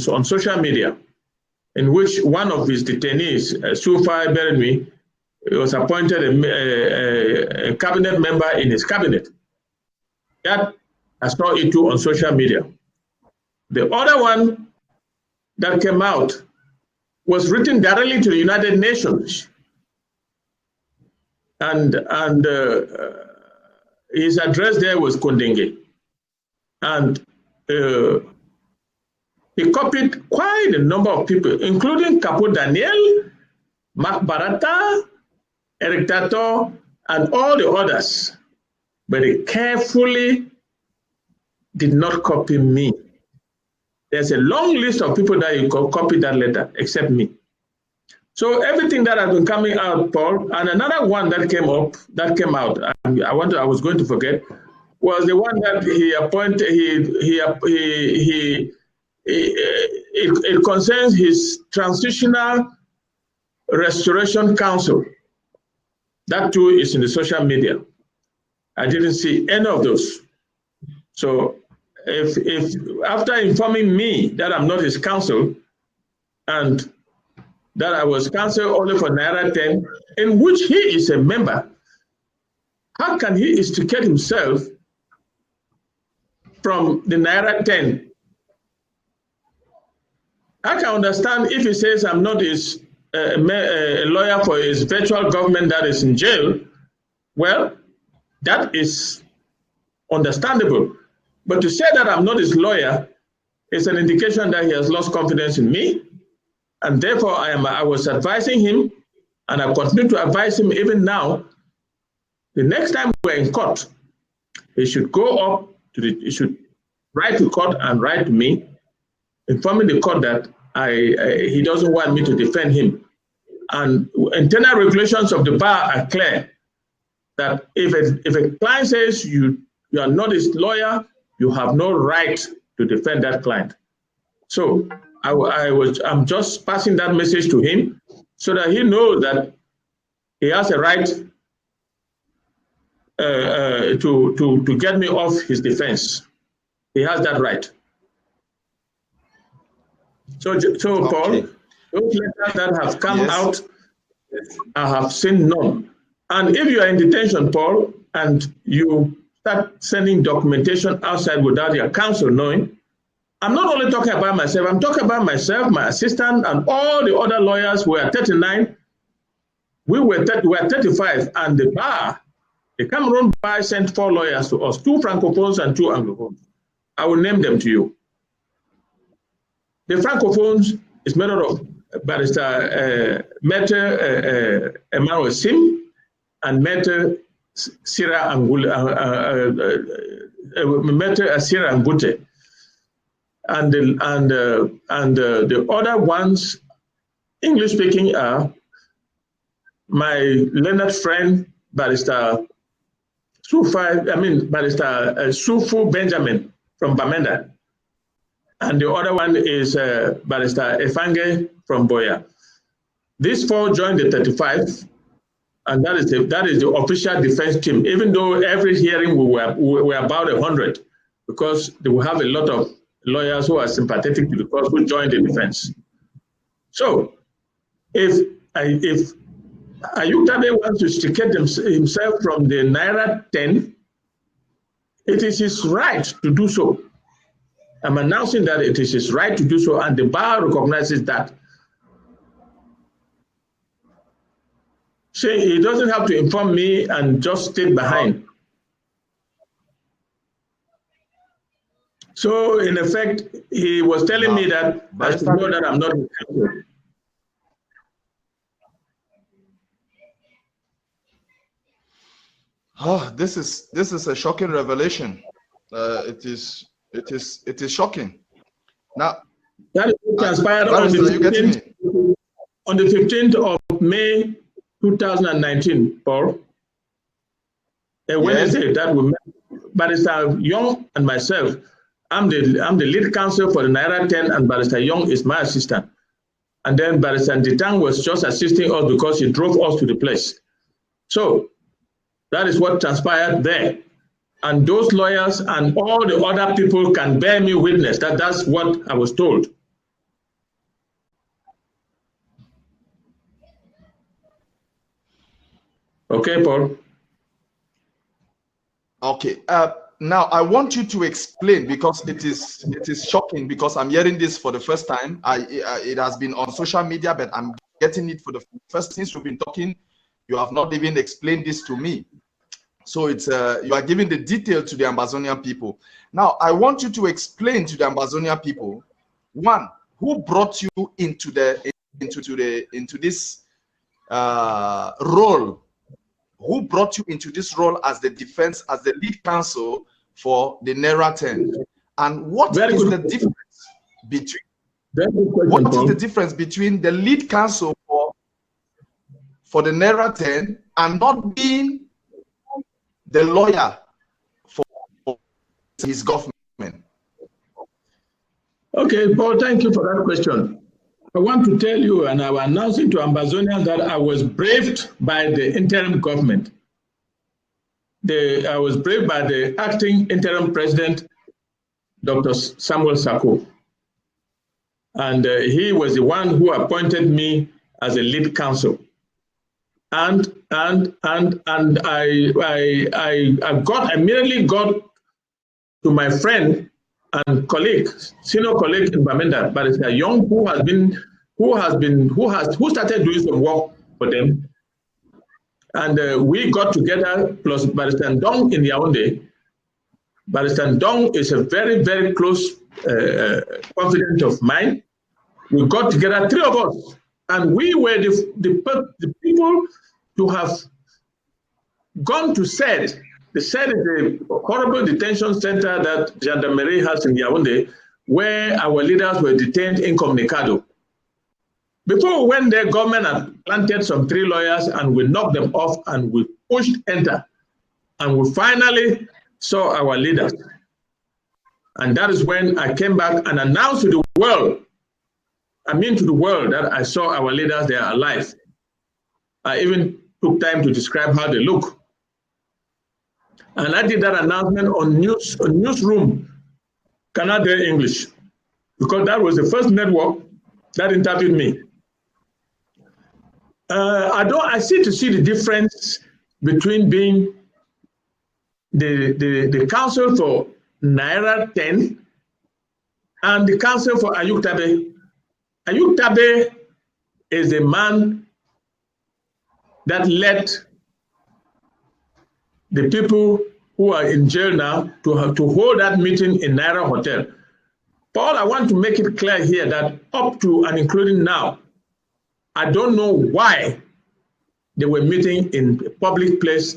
on social media, in which one of his detainees, Sufai Berenwi, was appointed a cabinet member in his cabinet. That I saw it too on social media. The other one that came out was written directly to the United Nations, and his address there was Kondenge, and he copied quite a number of people, including Capo Daniel, Mark Barata, Eric Tato, and all the others, but he carefully did not copy me. There's a long list of people that you copied that letter, except me. So everything that has been coming out, Paul, and another one that came out, I was going to forget, was the one that he appointed. It concerns his Transitional Restoration Council. That too is in the social media. I didn't see any of those. So if after informing me that I'm not his counsel and that I was counsel only for Naira 10, in which he is a member, how can he extricate himself from the Naira 10? I can understand if he says I'm not his a lawyer for his virtual government that is in jail. Well, that is understandable. But to say that I'm not his lawyer is an indication that he has lost confidence in me. And therefore, I was advising him, and I continue to advise him even now. The next time we're in court, he should go up to he should write to court and write to me, informing the court that he doesn't want me to defend him. And internal regulations of the bar are clear that if a client says you are not his lawyer, you have no right to defend that client. So I'm just passing that message to him so that he knows that he has a right to get me off his defense. He has that right. So okay. Paul, those letters that have come out, I have seen none. And if you are in detention, Paul, and you start sending documentation outside without your counsel knowing, I'm not only talking about myself, I'm talking about myself, my assistant, and all the other lawyers who were 39. We were 35, and the bar, the Cameroon bar, sent 4 lawyers to us, 2 Francophones and 2 Anglophones. I will name them to you. The Francophones is made out of Barrister Maître Emmanuel Sim and Maître Sira Angute. And the other ones, English speaking, are my learned friend, Barrister Sufu Benjamin from Bamenda. And the other one is Barrister Efange from Boya. These 4 joined the 35, and that is the official defense team, even though every hearing we were about 100, because they will have a lot of lawyers who are sympathetic to the cause who joined the defense. So if Ayuk Tabe wants to extricate himself from the Naira 10, it is his right to do so. I'm announcing that it is his right to do so, and the bar recognizes that. So he doesn't have to inform me and just stay behind. So in effect, he was telling me that I should know that I'm not in counsel. Oh, this is a shocking revelation. It is shocking. Now that transpired on the 15th of May 2019, Paul. A Wednesday that we met, Barrister Young and myself. I'm the lead counsel for the Naira 10, and Barrister Young is my assistant. And then Barrister Nditang was just assisting us because he drove us to the place. So that is what transpired there. And those lawyers and all the other people can bear me witness that that's what I was told. Okay, Paul? Okay. Now I want you to explain, because it is shocking, because I'm hearing this for the first time. It has been on social media, but I'm getting it for the first. Since we've been talking, you have not even explained this to me. So it's you are giving the detail to the Ambazonian people. Now I want you to explain to the Ambazonian people, one, who brought you into this role. Who brought you into this role as the defense, as the lead counsel for the Naira 10? And what is the difference between the difference between the lead counsel for the Naira 10 and not being the lawyer for his government? Okay, Paul, thank you for that question. I want to tell you, and I will announce it to Ambazonians, that I was briefed by the interim government. I was briefed by the acting interim president, Dr. Samuel Sako. And he was the one who appointed me as a lead counsel. And I immediately got to my friend and colleague, senior colleague in Bamenda, Barrister Young, who started doing some work for them. And we got together, plus Barrister Ndong in Yaoundé. Barrister Ndong is a very, very close confidant of mine. We got together, three of us, and we were the people to have gone to SED. The SED is a horrible detention center that Gendarmerie has in Yaoundé, where our leaders were detained incommunicado. Before we went there, government had planted some 3 lawyers, and we knocked them off, and we pushed enter. And we finally saw our leaders. And that is when I came back and announced to the world, that I saw our leaders, they are alive. I even took time to describe how they look. And I did that announcement on newsroom, Canada English, because that was the first network that interviewed me. I see the difference between being the counsel for Naira 10 and the counsel for Ayuk Tabe. Ayuk Tabe is a man that led the people who are in jail now to hold that meeting in Naira Hotel. Paul, I want to make it clear here that up to and including now, I don't know why they were meeting in a public place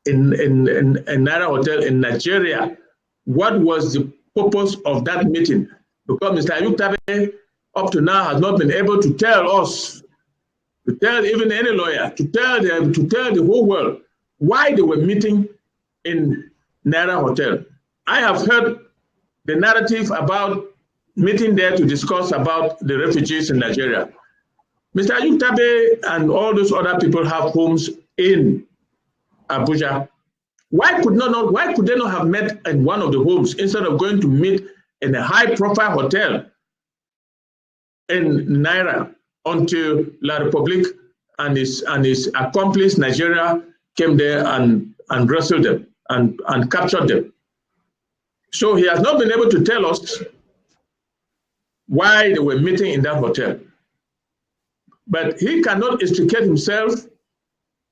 in Naira Hotel in Nigeria. What was the purpose of that meeting? Because Mr. Ayuk Tabe up to now has not been able to tell us, to tell even any lawyer, to tell the whole world why they were meeting in Naira Hotel. I have heard the narrative about meeting there to discuss about the refugees in Nigeria. Mr. Ayuk Tabe and all those other people have homes in Abuja. Why could they not have met in one of the homes instead of going to meet in a high-profile hotel in Naira until La Republique and his accomplice Nigeria came there and wrestled them and captured them? So he has not been able to tell us why they were meeting in that hotel. But he cannot extricate himself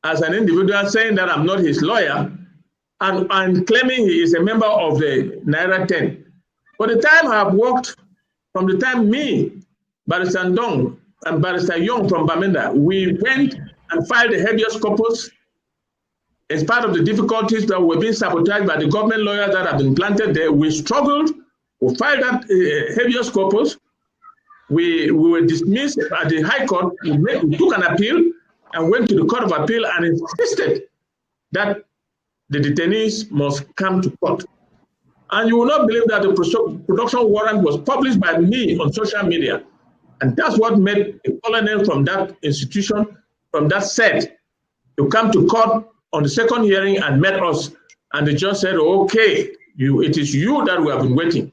as an individual saying that I'm not his lawyer and claiming he is a member of the Naira 10. For the time I have worked, from the time me, Barrister Ndong, and Barrister Young from Bamenda, we went and filed a habeas corpus. As part of the difficulties that were being sabotaged by the government lawyers that have been planted there, we struggled, we filed that habeas corpus. We were dismissed at the High Court. We took an appeal and went to the Court of Appeal and insisted that the detainees must come to court. And you will not believe that the production warrant was published by me on social media. And that's what made a colonel from that institution, from that set, to come to court on the second hearing and met us And the judge said, okay, it is you that we have been waiting.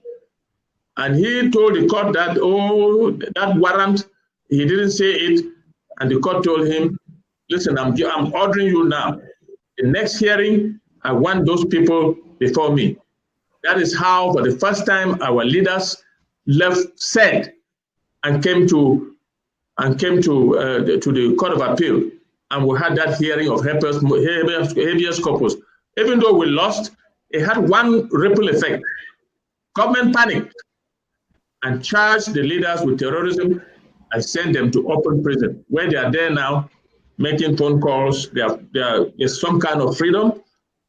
And he told the court that, oh, that warrant, he didn't say it. And the court told him, listen, I'm ordering you now. The next hearing, I want those people before me. That is how, for the first time, our leaders said and came to the Court of Appeal, and we had that hearing of habeas corpus. Even though we lost, it had one ripple effect. Government panicked and charged the leaders with terrorism and sent them to open prison, where they are there now, making phone calls. There's some kind of freedom.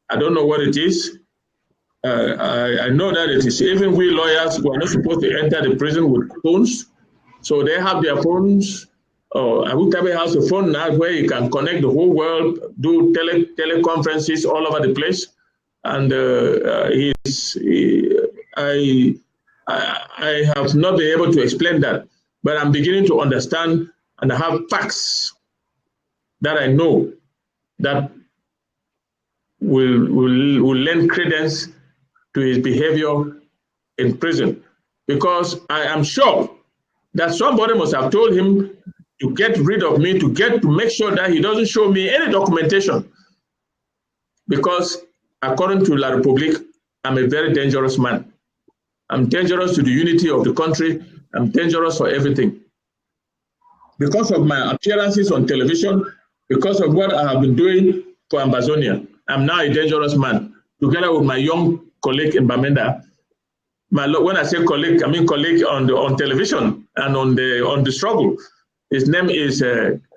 I don't know what it is. I know that it is even we lawyers who are not supposed to enter the prison with phones. So they have their phones. Awutabe has a phone now where you can connect the whole world, do teleconferences all over the place. And I have not been able to explain that, but I'm beginning to understand, and I have facts that I know that will lend credence to his behavior in prison, because I am sure that somebody must have told him to get rid of me, to make sure that he doesn't show me any documentation, because according to La Republique, I'm a very dangerous man. I'm dangerous to the unity of the country. I'm dangerous for everything. Because of my appearances on television, because of what I have been doing for Ambazonia, I'm now a dangerous man. Together with my young colleague in Bamenda, when I say colleague, I mean colleague on television and on the struggle. His name is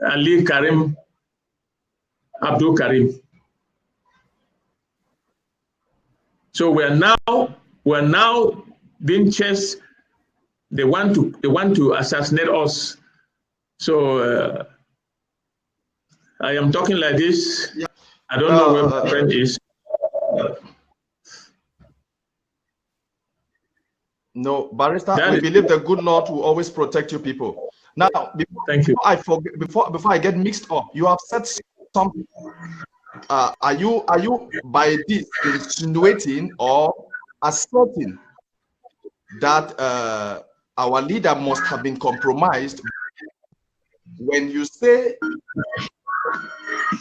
Ali Karim Abdul Karim. So we're now being chased. They want to assassinate us. So I am talking like this. Yeah. I don't know where my friend is. No, Barrister, we believe the good Lord will always protect you people. Now, before I get mixed up, you have said something. Are you by this insinuating or asserting that our leader must have been compromised? When you say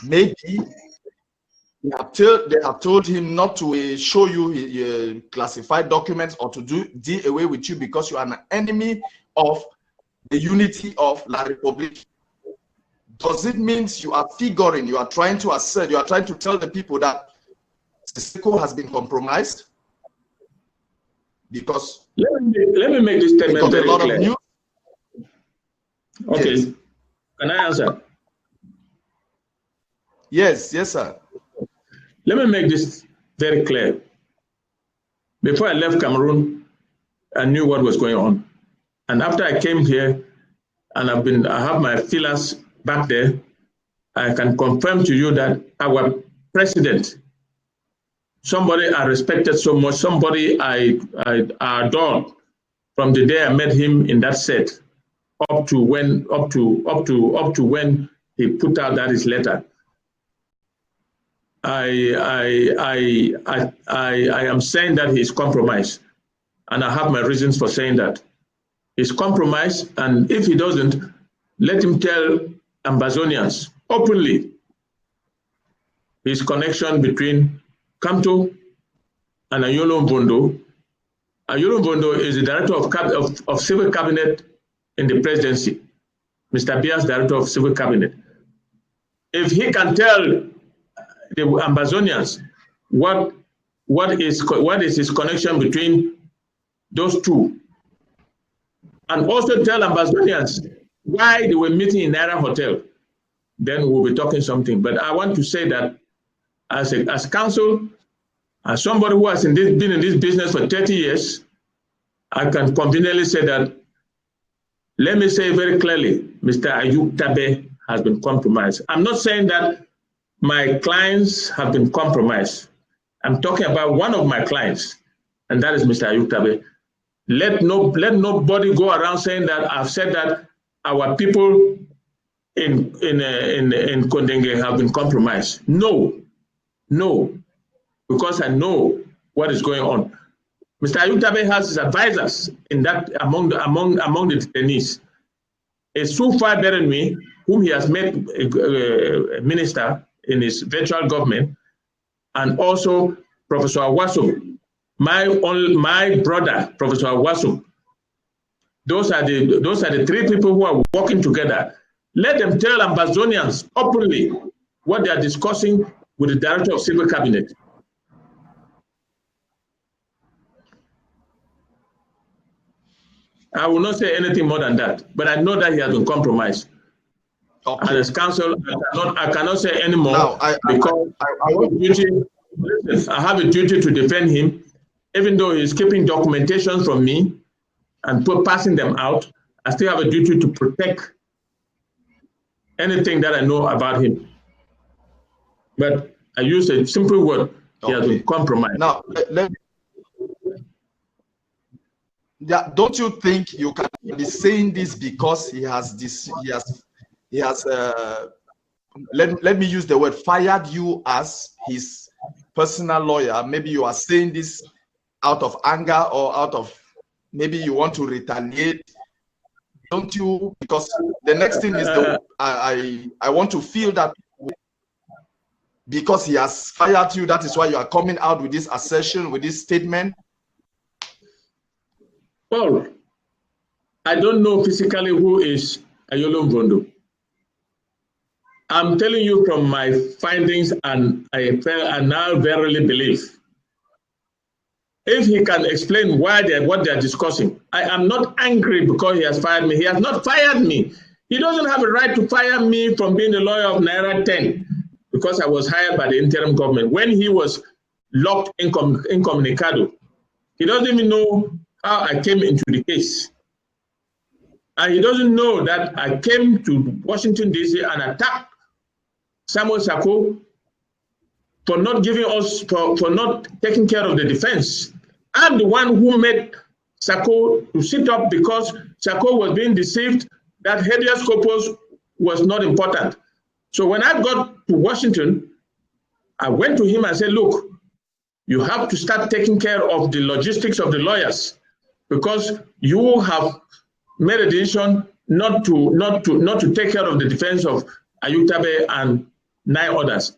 maybe they have told him not to show you classified documents or to deal away with you because you are an enemy of the unity of La Republique, does it mean you are figuring, you are trying to assert, you are trying to tell the people that Sisiku has been compromised? Because let me make this statement very clear. Okay, yes. Can I answer? Yes, sir. Let me make this very clear. Before I left Cameroon, I knew what was going on. And after I came here, and I have my feelers back there, I can confirm to you that our president, somebody I respected so much, somebody I adored from the day I met him in that set, up to when he put out his letter. I am saying that he's compromised, and I have my reasons for saying that. He's compromised, and if he doesn't, let him tell Ambazonians openly his connection between Kamto and Ayolo Mbondo. Ayolo Mbondo is the director of civil cabinet in the presidency, Mr. Bia's director of civil cabinet. If he can tell the Ambazonians what is his connection between those two, and also tell Ambazonians why they were meeting in Naira Hotel, then we'll be talking something. But I want to say that as counsel, as somebody who has been in this business for 30 years, I can conveniently say that, let me say very clearly, Mr. Ayub Tabe has been compromised. I'm not saying that my clients have been compromised. I'm talking about one of my clients, and that is Mr. Ayub Tabe. Let nobody go around saying that I've said that our people in Kondenge have been compromised. No. because I know what is going on. Mr. Ayuktabe has his advisors in that among the detainees. Sufa Berenwi, whom he has made a minister in his virtual government, and also Professor Awasu, my brother, Professor Awasu. Those are the three people who are working together. Let them tell Ambazonians openly what they are discussing with the Director of Civil Cabinet. I will not say anything more than that, but I know that he has been compromised. Okay. And as counsel, I cannot say any more because I have a duty to defend him, even though he's keeping documentation from me and passing them out. I still have a duty to protect anything that I know about him. But I use a simple word: he has been compromised. Now, don't you think you can be saying this because he has this? He has. Let me use the word fired you as his personal lawyer. Maybe you are saying this out of anger or out of maybe you want to retaliate. Don't you? Because the next thing is I want to feel that because he has fired you, that is why you are coming out with this assertion, with this statement. Well, I don't know physically who is Ayolo Mvondo. I'm telling you from my findings, and I now verily believe. If he can explain what they're discussing, I am not angry because he has fired me. He has not fired me. He doesn't have a right to fire me from being the lawyer of Naira 10 because I was hired by the interim government when he was locked incommunicado. He doesn't even know how I came into the case. And he doesn't know that I came to Washington, D.C. and attacked Samuel Sako for not giving us, for not taking care of the defense. I'm the one who made Sako to sit up because Sako was being deceived that habeas corpus was not important. So when I got to Washington, I went to him and said, look, you have to start taking care of the logistics of the lawyers because you have made a decision not to take care of the defense of Ayuktabe and 9 others.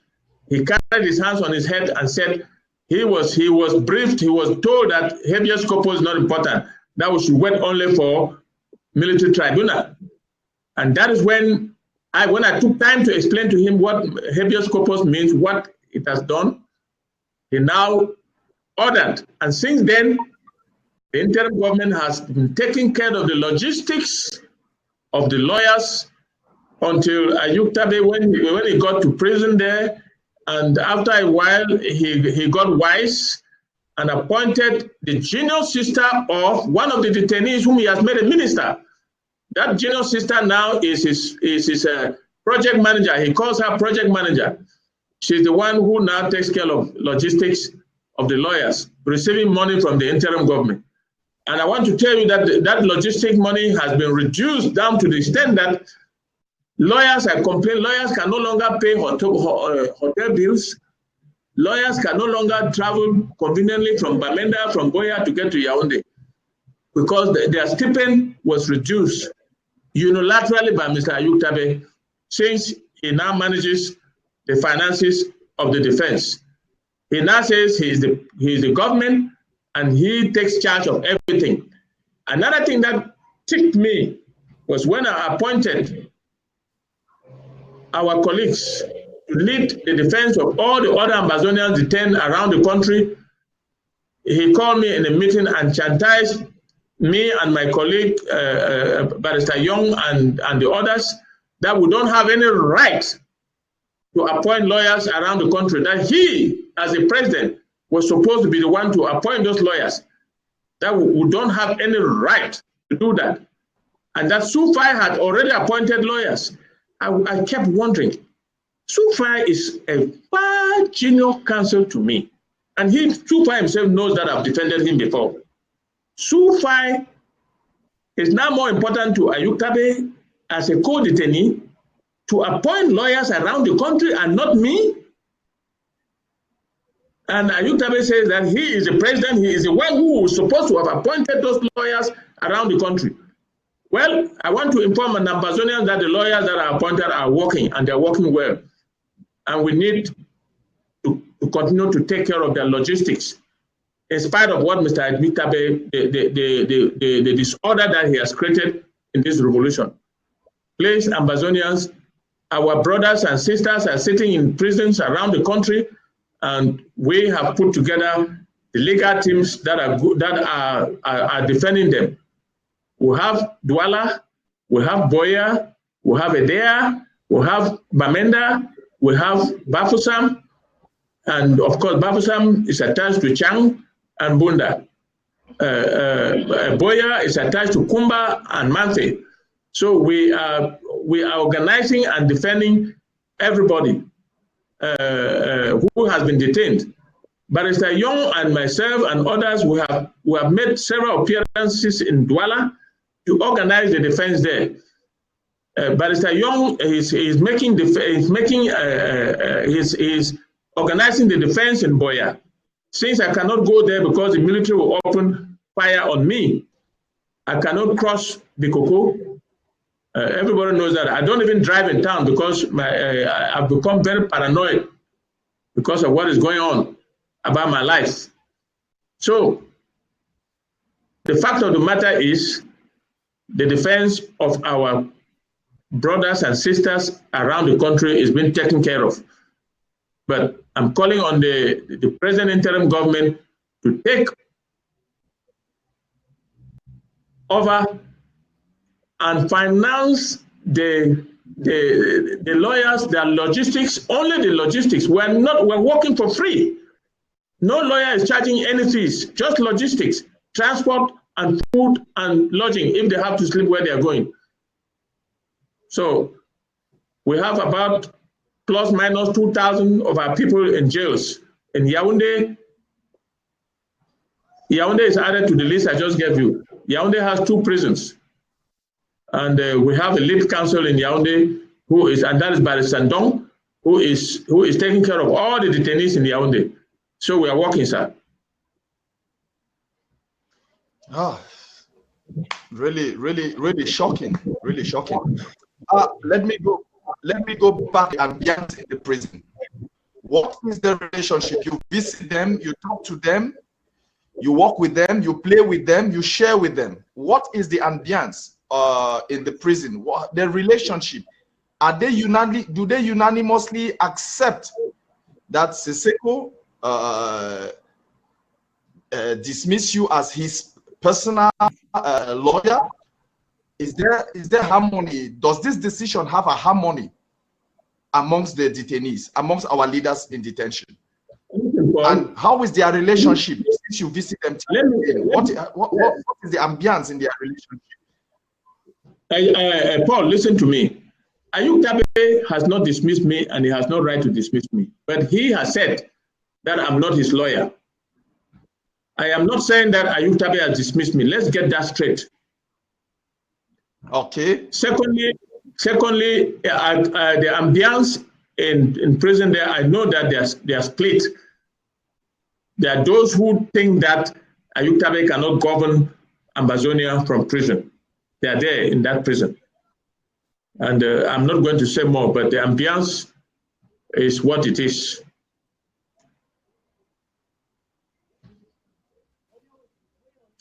He carried his hands on his head and said he was briefed, he was told that habeas corpus is not important, that we should wait only for military tribunal. And that is when I took time to explain to him what habeas corpus means, what it has done, he now ordered. And since then, the interim government has been taking care of the logistics of the lawyers until Ayuktabe, when he got to prison there, and after a while, he got wise and appointed the junior sister of one of the detainees whom he has made a minister. That junior sister now is his project manager. He calls her project manager. She's the one who now takes care of logistics of the lawyers, receiving money from the interim government. And I want to tell you that that logistic money has been reduced down to the extent that lawyers are complaining. Lawyers can no longer pay hotel bills. Lawyers can no longer travel conveniently from Bamenda, from Boya to get to Yaoundé because their stipend was reduced unilaterally by Mr. Ayuktabe since he now manages the finances of the defense. He now says he's the government and he takes charge of everything. Another thing that ticked me was when I appointed our colleagues to lead the defense of all the other Ambazonians detained around the country. He called me in a meeting and chastised me and my colleague, Barrister Young and the others, that we don't have any right to appoint lawyers around the country, that he, as a president, was supposed to be the one to appoint those lawyers, that we don't have any right to do that. And that Sufi had already appointed lawyers. I kept wondering, Sufi is a far junior counsel to me. And Sufi himself knows that I've defended him before. Sufi is now more important to Ayuktabe as a co-detainee to appoint lawyers around the country and not me. And Ayutabe says that he is the president, he is the one who was supposed to have appointed those lawyers around the country. Well, I want to inform an Ambazonian that the lawyers that are appointed are working, and they're working well. And we need to continue to take care of their logistics, in spite of what Mr. Ayutabe, the disorder that he has created in this revolution. Please, Ambazonians, our brothers and sisters are sitting in prisons around the country, and we have put together the legal teams that are defending them. We have Douala, we have Boya, we have Edea, we have Bamenda, we have Bafusam, and of course Bafusam is attached to Chang and Bunda. Boya is attached to Kumba and Manthe. So we are organizing and defending everybody who has been detained. Barrister Young and myself and others, we have made several appearances in Douala to organize the defense there. Barrister Young is organizing the defense in Boya. Since I cannot go there because the military will open fire on me, I cannot cross the Koko. Everybody knows that. I don't even drive in town because I've become very paranoid because of what is going on about my life. So the fact of the matter is the defense of our brothers and sisters around the country is being taken care of. But I'm calling on the present interim government to take over and finance the lawyers, their logistics, only the logistics. We're working for free. No lawyer is charging any fees, just logistics, transport and food and lodging if they have to sleep where they are going. So we have about plus minus 2,000 of our people in jails. In Yaoundé, Yaoundé is added to the list I just gave you. Yaoundé has 2 prisons. And we have a lead counsel in Yaoundé and that is Barrister Ndong, who is taking care of all the detainees in Yaoundé. So we are working, sir. Really shocking. Really shocking. Let me go back and beyond the prison. What is the relationship? You visit them, you talk to them, you work with them, you play with them, you share with them. What is the ambience in the prison? What the relationship? Are they do they unanimously accept that Sisiku dismiss you as his personal lawyer? Is there harmony? Does this decision have a harmony amongst the detainees, amongst our leaders in detention? And how is their relationship since you visit them? What is the ambience in their relationship? Paul, listen to me. Ayutabe has not dismissed me and he has no right to dismiss me. But he has said that I'm not his lawyer. I am not saying that Ayutabe has dismissed me. Let's get that straight. Okay. Secondly, the ambience in prison there, I know that they are split. There are those who think that Ayutabe cannot govern Ambazonia from prison. They are there in that prison. And I'm not going to say more, but the ambience is what it is.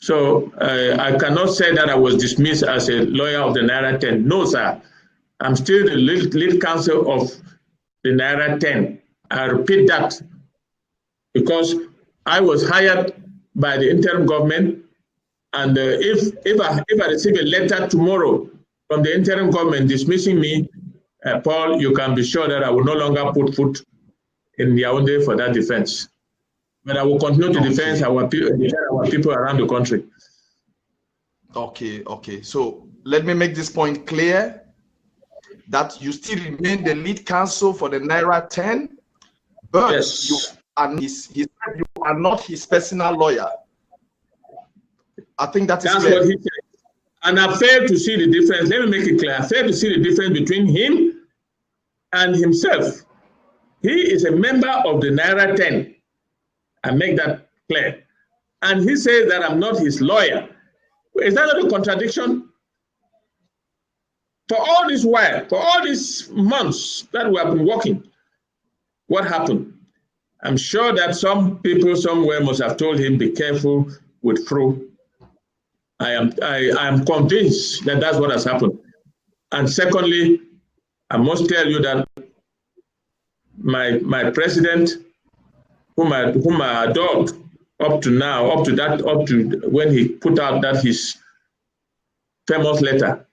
So I cannot say that I was dismissed as a lawyer of the Naira 10. No, sir. I'm still the lead counsel of the Naira 10. I repeat that because I was hired by the interim government, and if I receive a letter tomorrow from the interim government dismissing me, Paul, you can be sure that I will no longer put foot in Yaoundé for that defense. But I will continue to defend our people around the country. Okay. So let me make this point clear that you still remain the lead counsel for the Naira 10, but yes, you are not his personal lawyer. I think that's clear. What he said. And I fail to see the difference. Let me make it clear. I fail to see the difference between him and himself. He is a member of the Naira 10. I make that clear. And he says that I'm not his lawyer. Is that not a contradiction? For all this while, for all these months that we have been working, what happened? I'm sure that some people somewhere must have told him, be careful with Fru. I am convinced that that's what has happened. And secondly, I must tell you that my president, whom I adored up to when he put out that his famous letter,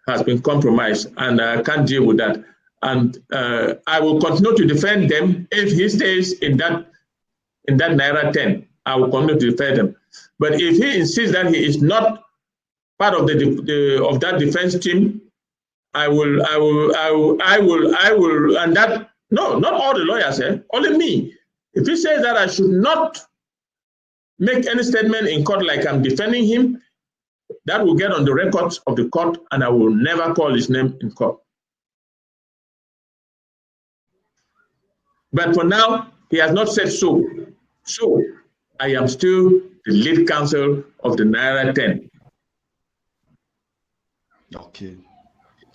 has been compromised, and I can't deal with that. And I will continue to defend them if he stays in that Naira 10. I will continue to defend him. But if he insists that he is not part of that defense team, I will, and that, no, not all the lawyers, only me. If he says that I should not make any statement in court like I'm defending him, that will get on the records of the court, and I will never call his name in court. But for now, he has not said so. So I am still the lead counsel of the Naira 10. Okay.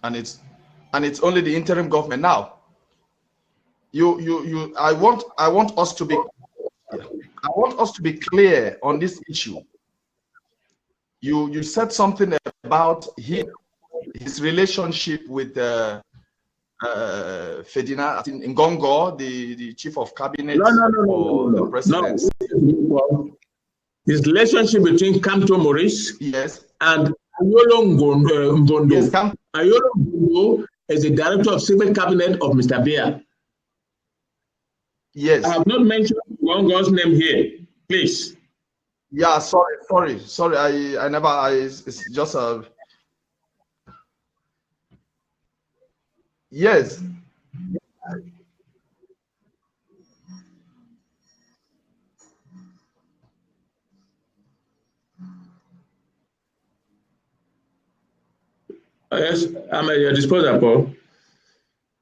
And it's only the interim government now. I want us to be clear on this issue. You said something about his relationship with Ferdinand Ngongo, the chief of cabinet for the presidency. No. His relationship between Kanto Maurice, yes, and Ayolo Mbondo. Yes, Ayolo Mbondo is the director of civil cabinet of Mr. Bia. Yes. I have not mentioned Ngongo's name here, please. Yeah, sorry. It's just a. Yes. Yes, I'm at your disposal, Paul.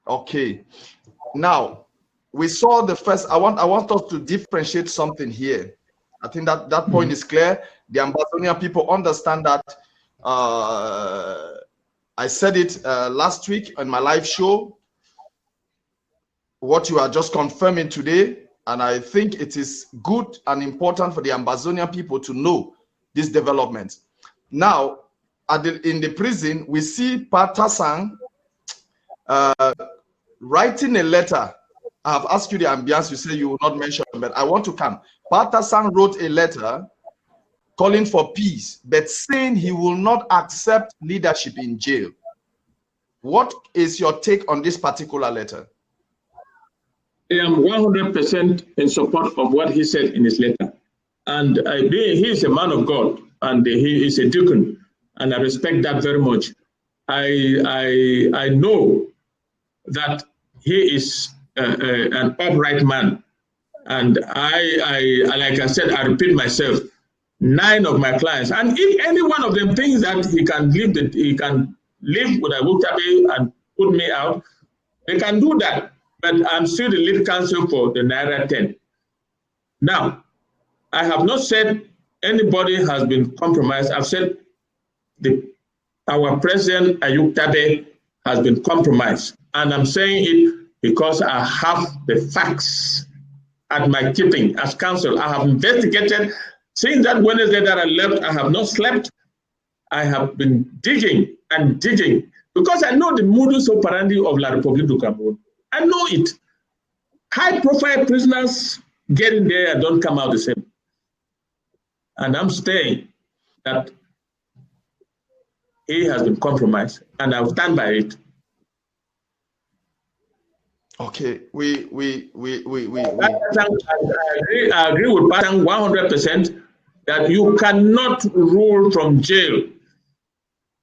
Okay. Now, we saw the first. I want us to differentiate something here. I think that point is clear. The Ambazonian people understand that. I said it last week on my live show. What you are just confirming today, and I think it is good and important for the Ambazonian people to know this development. Now, in the prison, we see Patasang writing a letter. I have asked you the ambience, you say you will not mention, but I want to come. Patasang wrote a letter calling for peace, but saying he will not accept leadership in jail. What is your take on this particular letter? I am 100% in support of what he said in his letter. And he is a man of God, and he is a deacon, and I respect that very much. I know that he is an upright man. And I like I said, I repeat myself, 9 of my clients, and if any one of them thinks that he can live with a Wutabe and put me out, they can do that. But I'm still the lead counsel for the Naira 10. Now, I have not said anybody has been compromised. I've said our president, Ayuk Tabe, has been compromised. And I'm saying it because I have the facts at my keeping as counsel. I have investigated. Since that Wednesday that I left, I have not slept. I have been digging and digging because I know the modus operandi of La République du Cameroon. I know it. High-profile prisoners get in there and don't come out the same. And I'm saying that he has been compromised, and I'll stand by it. Okay, we I agree with Patang 100% that you cannot rule from jail.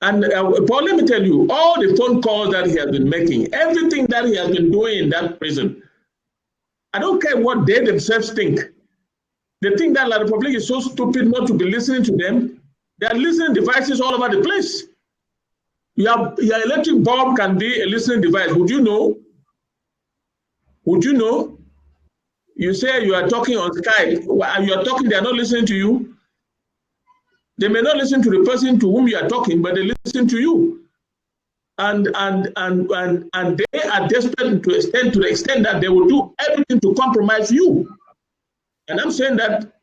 And Paul, let me tell you, all the phone calls that he has been making, everything that he has been doing in that prison, I don't care what they themselves think. They think that La République is so stupid not to be listening to them. There are listening devices all over the place. Your electric bulb can be a listening device. Would you know? Would you know? You say you are talking on Skype. While you are talking, they are not listening to you. They may not listen to the person to whom you are talking, but they listen to you. And they are desperate to the extent that they will do everything to compromise you. And I'm saying that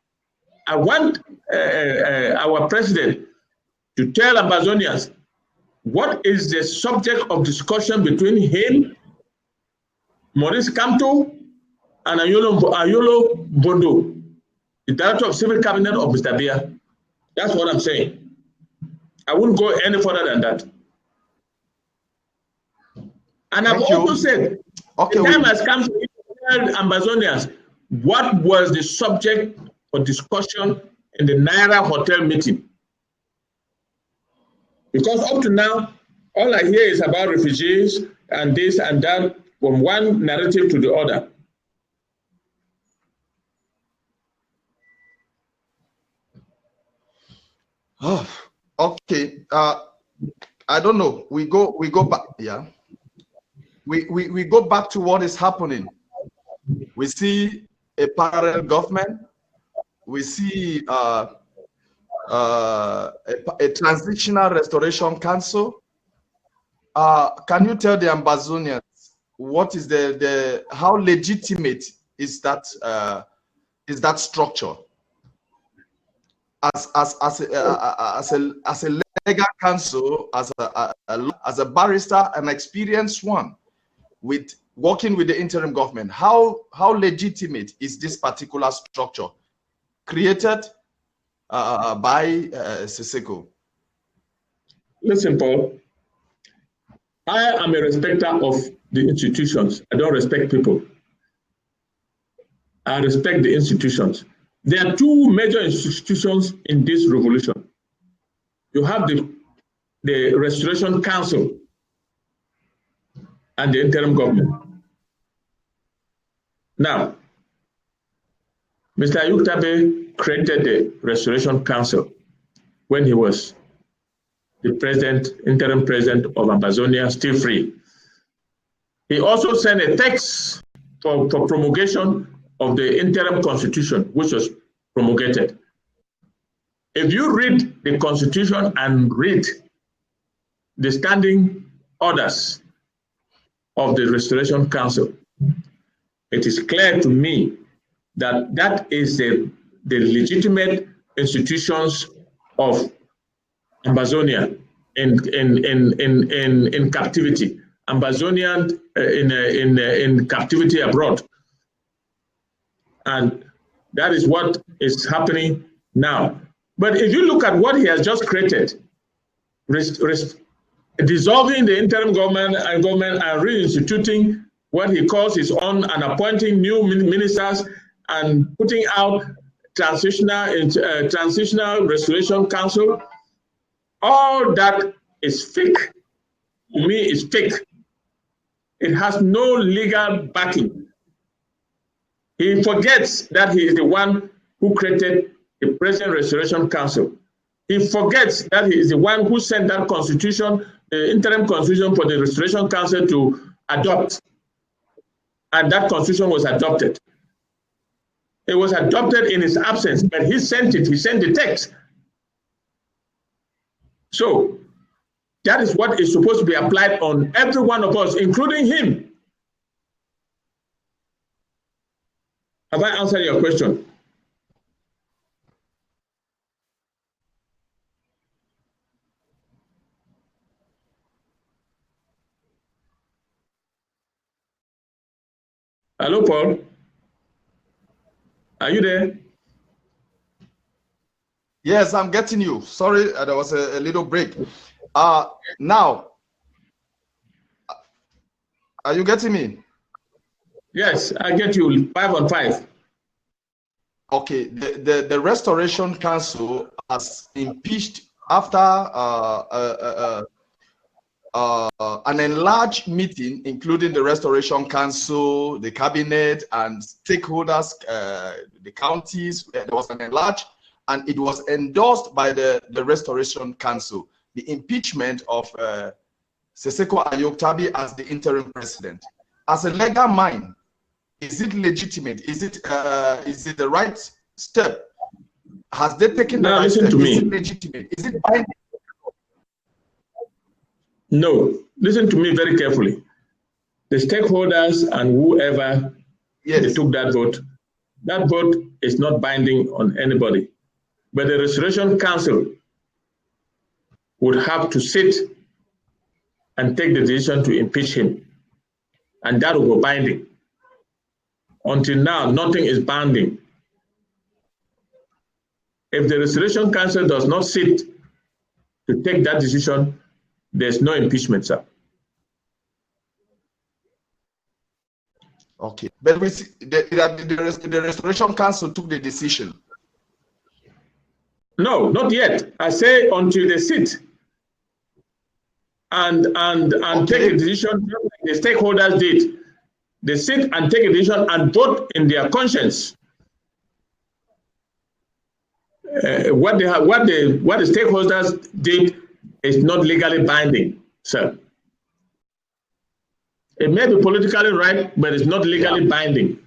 I want our president to tell Amazonians what is the subject of discussion between him, Maurice Kamto, and Ayolo Bondo, the Director of Civil Cabinet of Mr. Bia. That's what I'm saying. I wouldn't go any further than that. And I've also said, the time has come to tell Amazonians what was the subject for discussion in the Naira Hotel meeting. Because up to now, all I hear is about refugees and this and that, from one narrative to the other. Oh, okay. I don't know. We go back. Yeah. We go back to what is happening. We see a parallel government. We see a transitional restoration council. Can you tell the Ambazonians what is how legitimate is that structure as a legal counsel, as a barrister, an experienced one, with working with the interim government? How legitimate is this particular structure created by Sisiku? Listen, Paul, I am a respecter of the institutions. I don't respect people. I respect the institutions. There are two major institutions in this revolution. You have the Restoration Council and the interim government. Now, Mr. Ayuk created the Restoration Council when he was the interim president of Amazonia, still free. He also sent a text for promulgation of the interim constitution, which was promulgated. If you read the constitution and read the standing orders of the Restoration Council, it is clear to me that that is the legitimate institutions of Amazonia in captivity, Ambazonian in captivity abroad. And that is what is happening now. But if you look at what he has just created, dissolving the interim government and reinstituting what he calls his own and appointing new ministers and putting out transitional restoration council, all that is fake. To me, it's fake. It has no legal backing. He forgets that he is the one who created the President Restoration Council. He forgets that he is the one who sent that constitution, the interim constitution for the Restoration Council to adopt. And that constitution was adopted. It was adopted in his absence, but he sent it, he sent the text. So that is what is supposed to be applied on every one of us, including him. Have I answered your question? Hello, Paul. Are you there? Yes, I'm getting you. Sorry, there was a little break. Now, are you getting me? Yes, I get you 5 on 5. Okay, the Restoration Council has impeached after an enlarged meeting, including the Restoration Council, the cabinet, and stakeholders, the counties. There was an enlarged, and it was endorsed by the Restoration Council, the impeachment of Sisiku Ayok as the interim president. As a legal mind, Is it legitimate? Is it the right step? Has they taken the right step? Is it legitimate? Is it binding? No. Listen to me very carefully. The stakeholders and whoever they took that vote is not binding on anybody. But the Restoration Council would have to sit and take the decision to impeach him. And that will be binding. Until now, nothing is binding. If the Restoration Council does not sit to take that decision, there's no impeachment, sir. Okay, but we see the Restoration Council took the decision. No, not yet. I say until they sit and take a decision, like the stakeholders did. They sit and take a decision and vote in their conscience. What the stakeholders did is not legally binding, sir. It may be politically right, but it's not legally binding.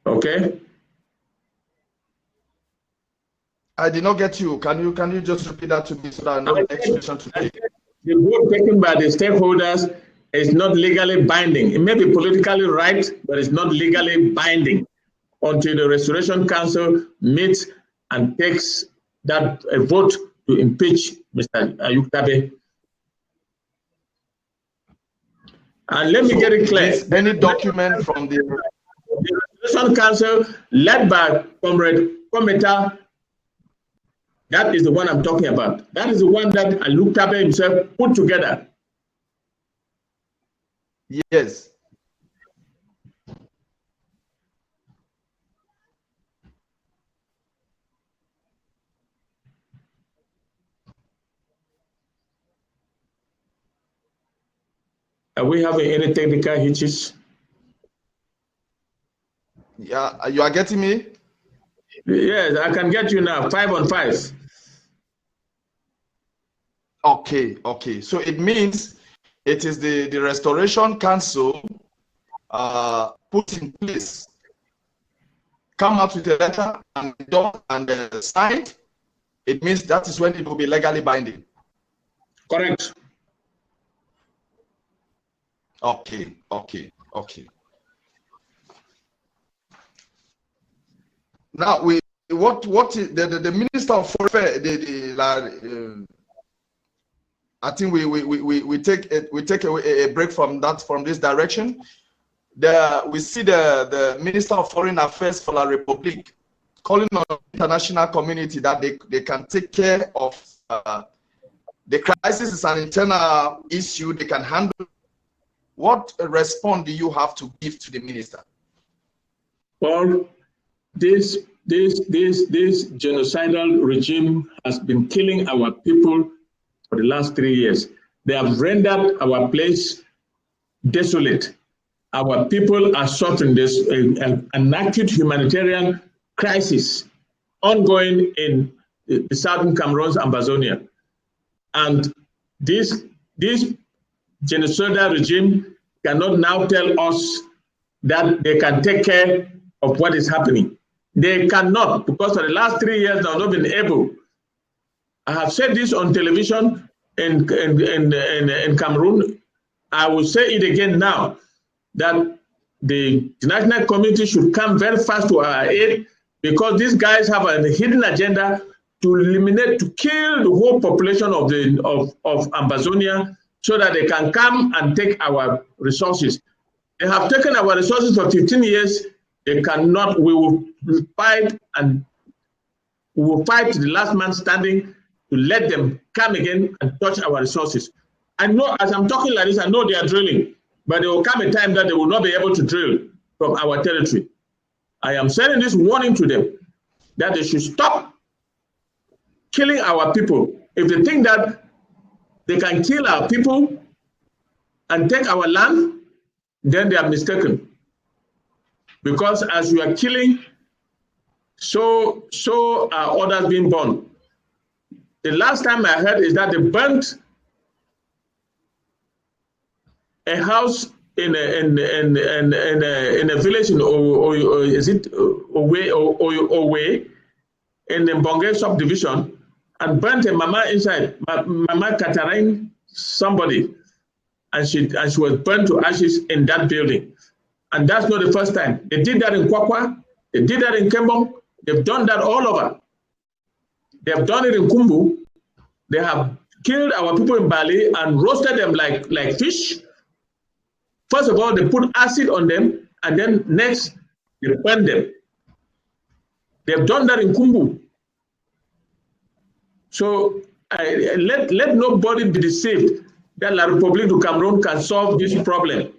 Okay. I did not get you. Can you just repeat that to me so that I know the next question to take? The vote taken by the stakeholders is not legally binding. It may be politically right, but it's not legally binding until the Restoration Council meets and takes that a vote to impeach Mr. Ayuktabe. And let me get it clear. Any document from the Restoration Council led by Comrade Kometa, that is the one I'm talking about. That is the one that Ayuktabe himself put together. Yes. Are we having any technical hitches? Yeah, you are getting me? Yes, I can get you now. 5 on 5. Okay. So it means it is the Restoration Council put in place, come out with a letter and done and signed. It means that is when it will be legally binding. Correct. Okay. Now what is the Minister of Foreign I think we take a break from this direction. We see the Minister of Foreign Affairs for La Republique calling on the international community that they can take care of the crisis. Is an internal issue they can handle. What response do you have to give to the minister? Well, this genocidal regime has been killing our people for the last 3 years. They have rendered our place desolate. Our people are suffering. There's an acute humanitarian crisis ongoing in the southern Cameroon's Amazonia. And this genocidal regime cannot now tell us that they can take care of what is happening. They cannot, because for the last 3 years they have not been able. I have said this on television in Cameroon. I will say it again now, that the international community should come very fast to our aid, because these guys have a hidden agenda to eliminate, to kill the whole population of Amazonia, so that they can come and take our resources. They have taken our resources for 15 years. They cannot. We will fight, and we will fight to the last man standing to let them come again and touch our resources. I know, as I'm talking like this, I know they are drilling, but there will come a time that they will not be able to drill from our territory. I am sending this warning to them that they should stop killing our people. If they think that they can kill our people and take our land, then they are mistaken. Because as you are killing so are others being burned. The last time I heard is that they burnt a house in a village in is it Owe in the Bonge subdivision, and burnt a mama inside, Mama Catherine somebody, and she was burnt to ashes in that building. And that's not the first time. They did that in Kwakwa, they did that in Kembong, they've done that all over. They have done it in Kumbu. They have killed our people in Bali and roasted them like fish. First of all, they put acid on them, and then next, they burn them. They have done that in Kumbu. So let nobody be deceived that La République du Cameroon can solve this problem.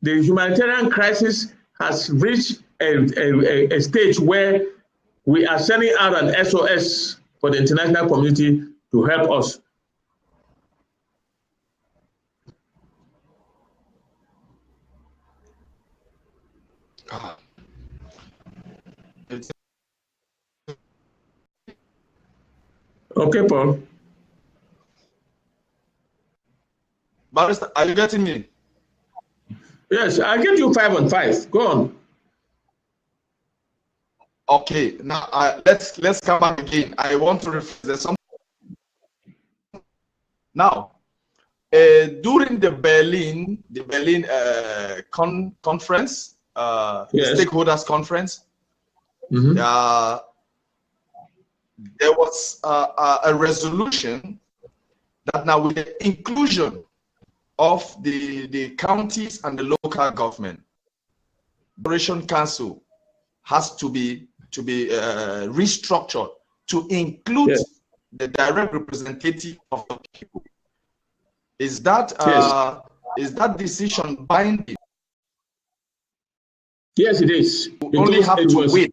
The humanitarian crisis has reached a stage where we are sending out an SOS for the international community to help us. Okay, Paul. Barrister, are you getting me? Yes, I'll get you 5 on 5. Go on. Okay, now let's come back again. I want to refer something. Now, during the Berlin conference, yes. stakeholders conference, there was a resolution that now with the inclusion of the counties and the local government, Operation Council has to be restructured to include the direct representative of the people. Is that is that decision binding? Yes, it is. You only have to wait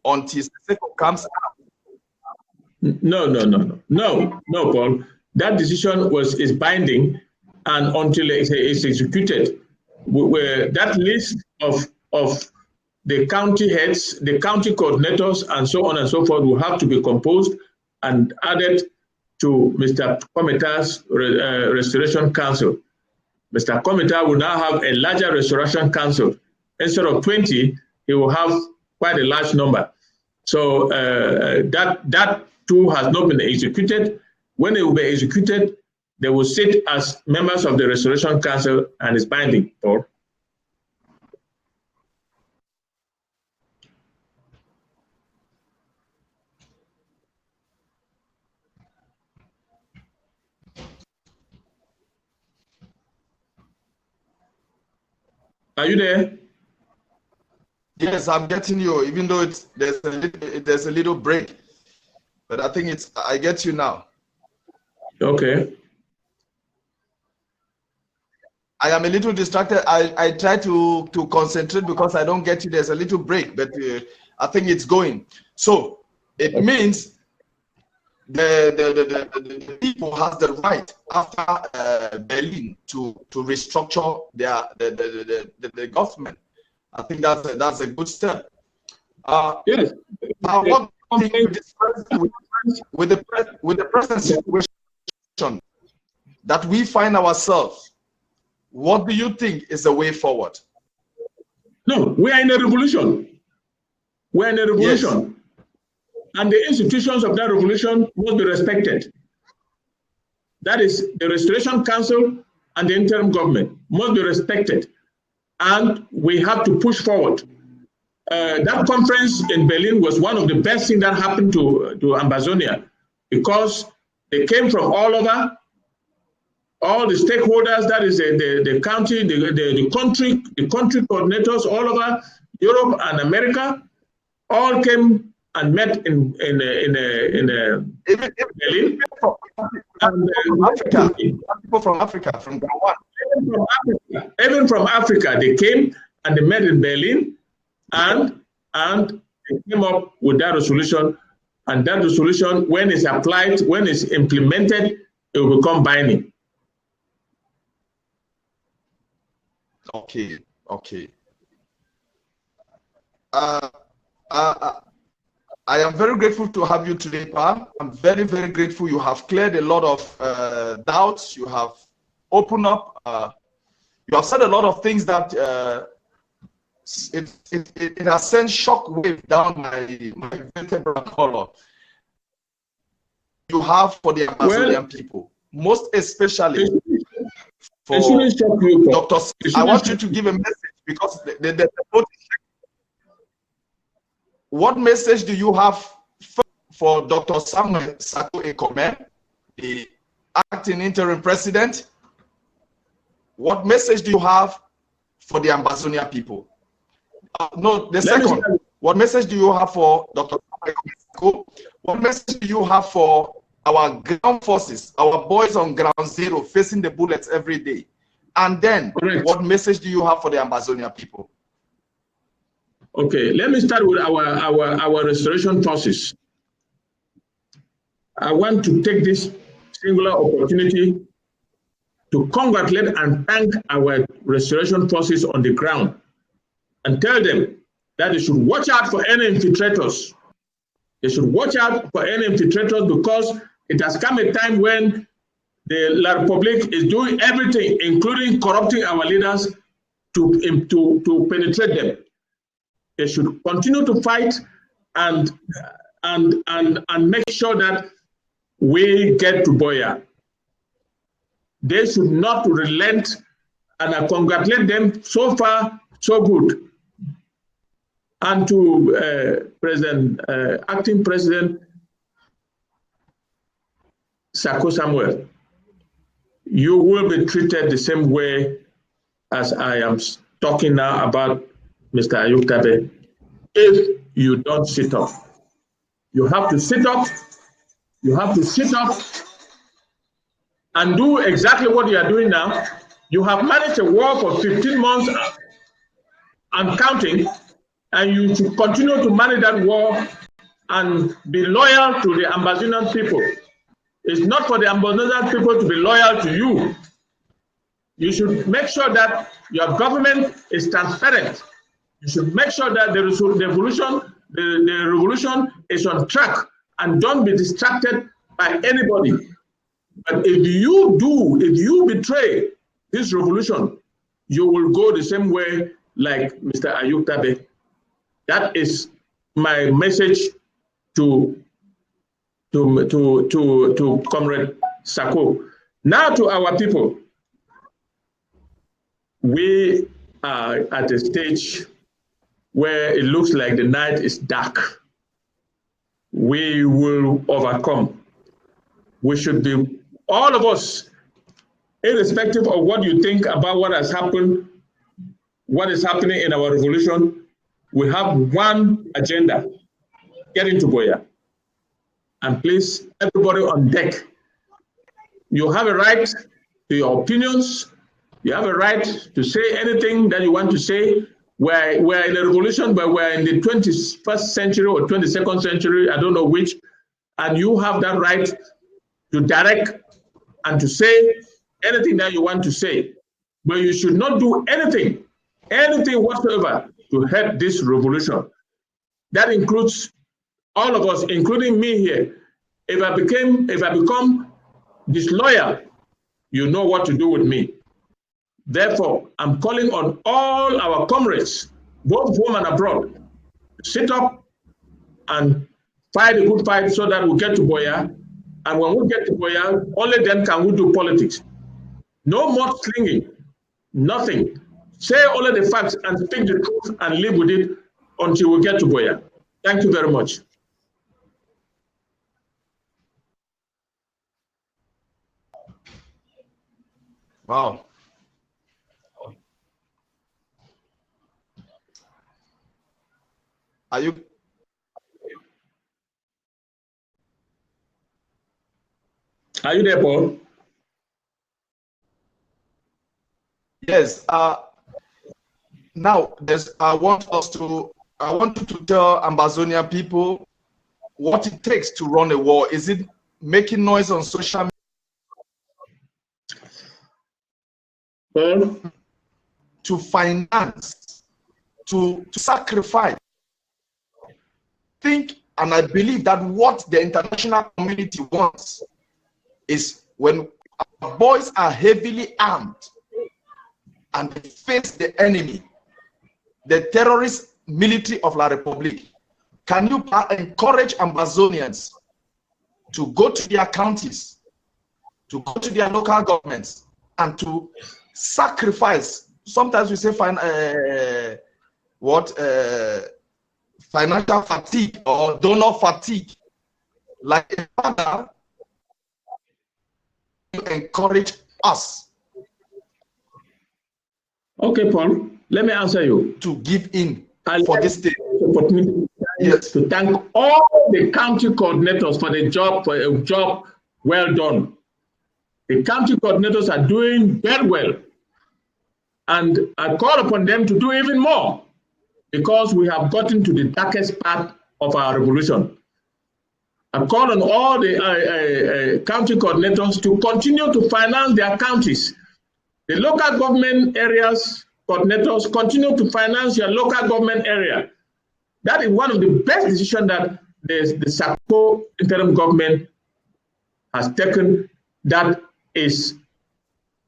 until Sisiku comes out. No, Paul. That decision is binding, and until it's executed, that list of the county heads, the county coordinators, and so on and so forth will have to be composed and added to Mr. Kometa's Restoration Council. Mr. Kometa will now have a larger Restoration Council. Instead of 20, he will have quite a large number. So that too has not been executed. When it will be executed, they will sit as members of the Restoration Council, and it's binding, Paul. Are you there? Yes, I'm getting you, even though there's a little break, but I think I get you now. Okay. I am a little distracted. I try to concentrate because I don't get you. There's a little break, but I think it's going. So it means the people have the right after Berlin to restructure the government. I think that's a good step. Yes. Now, with the present situation that we find ourselves, what do you think is the way forward? No, we are in a revolution. We are in a revolution. Yes. And the institutions of that revolution must be respected. That is, the Restoration Council and the interim government must be respected. And we have to push forward. That conference in Berlin was one of the best things that happened to Ambazonia, because they came from all over, all the stakeholders, that is the county, the country coordinators all over Europe and America, all came and met in Berlin. People from Africa, from Gabon. Even from Africa, they came and they met in Berlin, and they came up with that resolution. And that resolution, when it's applied, when it's implemented, it will become binding. Okay. I am very grateful to have you today, Pa. I'm very, very grateful. You have cleared a lot of doubts. You have opened up. You have said a lot of things that it has sent shockwave down my vertebral column. You have for the Amazonian people, most especially for Dr. I want you to give a message because the what message do you have for Dr. Samuel Sako Ekome, the acting interim president? What message do you have for the Amazonian people? No, the second. What message do you have for Dr. Samuel Sako? What message do you have for our ground forces, our boys on ground zero facing the bullets every day? And then, what message do you have for the Amazonian people? Okay, let me start with our restoration forces. I want to take this singular opportunity to congratulate and thank our restoration forces on the ground and tell them that they should watch out for any infiltrators. They should watch out for any infiltrators because it has come a time when the La Republic is doing everything, including corrupting our leaders, to penetrate them. They should continue to fight and make sure that we get to Boya. They should not relent, and I congratulate them. So far, so good. And to acting President Sako Samuel, you will be treated the same way as I am talking now about Mr. Ayuk Tabe. If you don't sit up, you have to sit up. You have to sit up and do exactly what you are doing now. You have managed a war for 15 months and counting, and you should continue to manage that war and be loyal to the Amazonian people. It's not for the Amazonian people to be loyal to you. You should make sure that your government is transparent. You should make sure that the revolution is on track, and don't be distracted by anybody. But if you betray this revolution, you will go the same way like Mr. Ayuk Tabe. That is my message to Comrade Sako. Now to our people. We are at a stage where it looks like the night is dark. We will overcome. We should be, all of us, irrespective of what you think about what has happened, what is happening in our revolution, we have one agenda: get into Boya. And please, everybody on deck, you have a right to your opinions. You have a right to say anything that you want to say. We're in a revolution, but we're in the 21st century or 22nd century, I don't know which, and you have that right to direct and to say anything that you want to say. But you should not do anything whatsoever to help this revolution. That includes all of us, including me here. If I become disloyal, you know what to do with me. Therefore, I'm calling on all our comrades, both home and abroad, to sit up and fight a good fight so that we get to Boya. And when we get to Boya, only then can we do politics. No more slinging, nothing. Say only the facts and speak the truth and live with it until we get to Boya. Thank you very much. Wow. Are you there, Paul? Yes. Now, I want you to tell Amazonian people what it takes to run a war. Is it making noise on social media? To finance, to sacrifice. Think And I believe that what the international community wants is when our boys are heavily armed and they face the enemy, the terrorist military of La Republique, can you encourage Ambazonians to go to their counties, to go to their local governments, and to sacrifice? Sometimes we say financial fatigue or donor fatigue. Like a father, you encourage us. Okay, Paul, let me answer you. To give in for this state. Yes. To thank all the county coordinators for a job well done. The county coordinators are doing very well. And I call upon them to do even more, because we have gotten to the darkest part of our revolution. I call on all the county coordinators to continue to finance their counties. The local government areas coordinators, continue to finance your local government area. That is one of the best decisions that the Sisiku interim government has taken, that is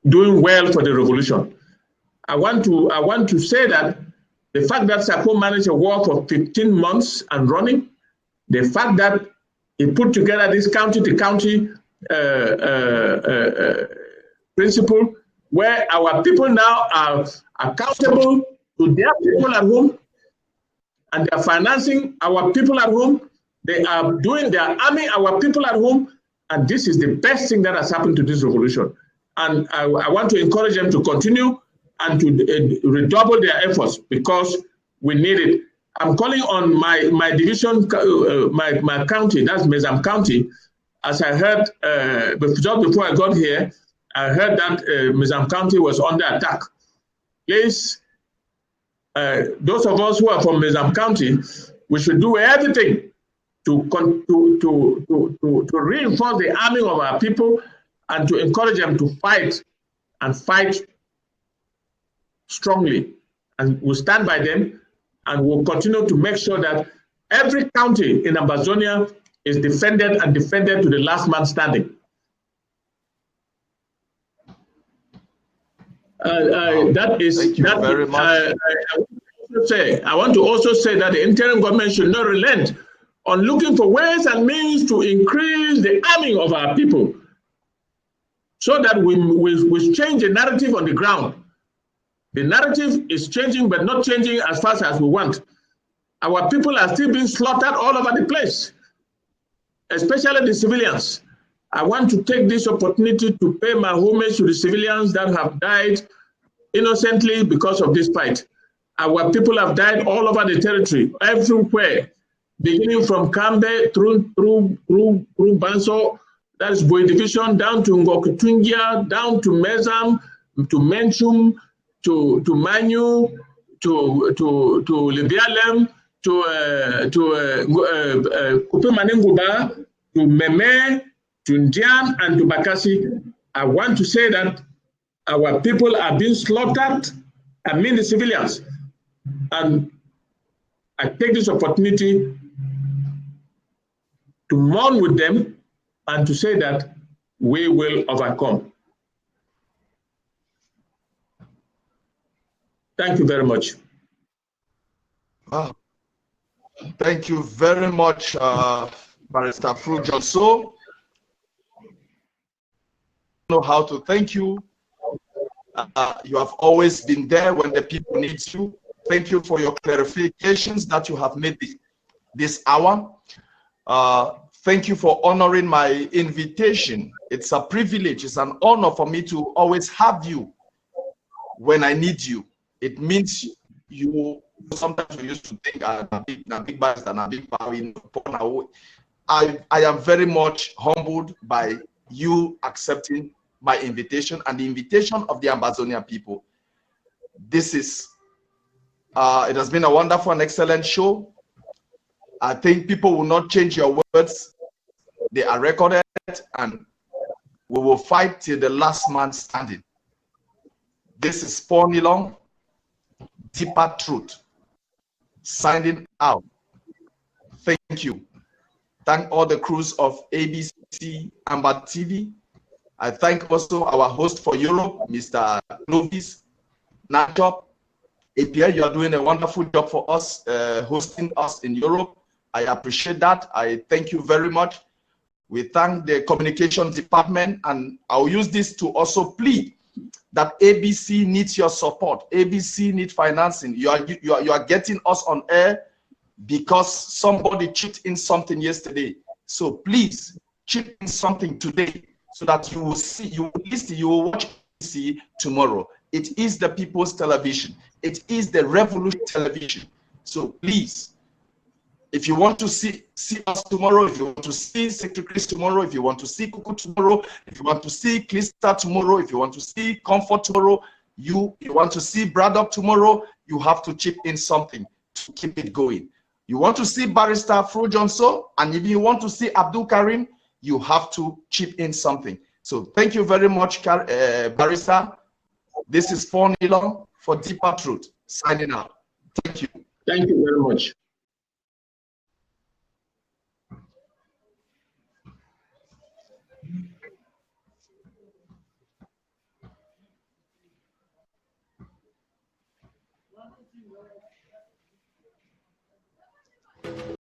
doing well for the revolution. I want to say that the fact that Sisiku managed a war for 15 months and running, the fact that he put together this county-to-county principle, where our people now are accountable to their people at home, and they are financing our people at home. They are arming our people at home, and this is the best thing that has happened to this revolution. And I want to encourage them to continue and to redouble their efforts, because we need it. I'm calling on my division, my county, that's Mezam County. As I heard, just before I got here, I heard that Mezam County was under attack. Please, those of us who are from Mezam County, we should do everything to reinforce the arming of our people and to encourage them to fight and fight strongly. And we'll stand by them, and we'll continue to make sure that every county in Amazonia is defended and defended to the last man standing. That is. Thank you very much. I want to also say that the interim government should not relent on looking for ways and means to increase the arming of our people, so that we change the narrative on the ground. The narrative is changing, but not changing as fast as we want. Our people are still being slaughtered all over the place, especially the civilians. I want to take this opportunity to pay my homage to the civilians that have died innocently because of this fight. Our people have died all over the territory, everywhere, beginning from Kambe through Banso, that is Boy Division, down to Ngokutungia, down to Mezam, to Menchum, to Manu, to Libialem, to Kupimaninguba, to Meme, to Ndian, and to Bakassi. I want to say that our people are being slaughtered, I mean the civilians. And I take this opportunity to mourn with them and to say that we will overcome. Thank you very much. Thank you very much, Barrister Fru Nsoh. I don't know how to thank you. You have always been there when the people need you. Thank you for your clarifications that you have made this hour. Thank you for honoring my invitation. It's a privilege, it's an honor for me to always have you when I need you. It means you, sometimes we used to think I'm a big bastard and a big power. I am very much humbled by you accepting my invitation and the invitation of the Ambazonia people. This is, it has been a wonderful and excellent show. I think people will not change your words. They are recorded, and we will fight till the last man standing. This is Paul Nilong, Deeper Truth, signing out. Thank you. thank all the crews of ABC Amber TV. I thank also our host for Europe, Mr. Clovis Nachop. APL, you are doing a wonderful job for us, hosting us in Europe. I appreciate that. I thank you very much. We thank the communications department, and I'll use this to also plead that ABC needs your support. ABC needs financing. You are getting us on air because somebody chipped in something yesterday. So please chip in something today so that you will see, you will listen, you will watch ABC tomorrow. It is the people's television. It is the revolution television. So please, if you want to see us tomorrow, if you want to see Secretary tomorrow, if you want to see Kuku tomorrow, if you want to see Klista tomorrow, if you want to see Comfort tomorrow, you want to see Braddock tomorrow, you have to chip in something to keep it going. You want to see Barrister Fru Nsoh, and if you want to see Abdul Karim, you have to chip in something. So thank you very much, Barrister. This is Fru Nsoh for Deeper Truth, signing out. Thank you. Thank you very much.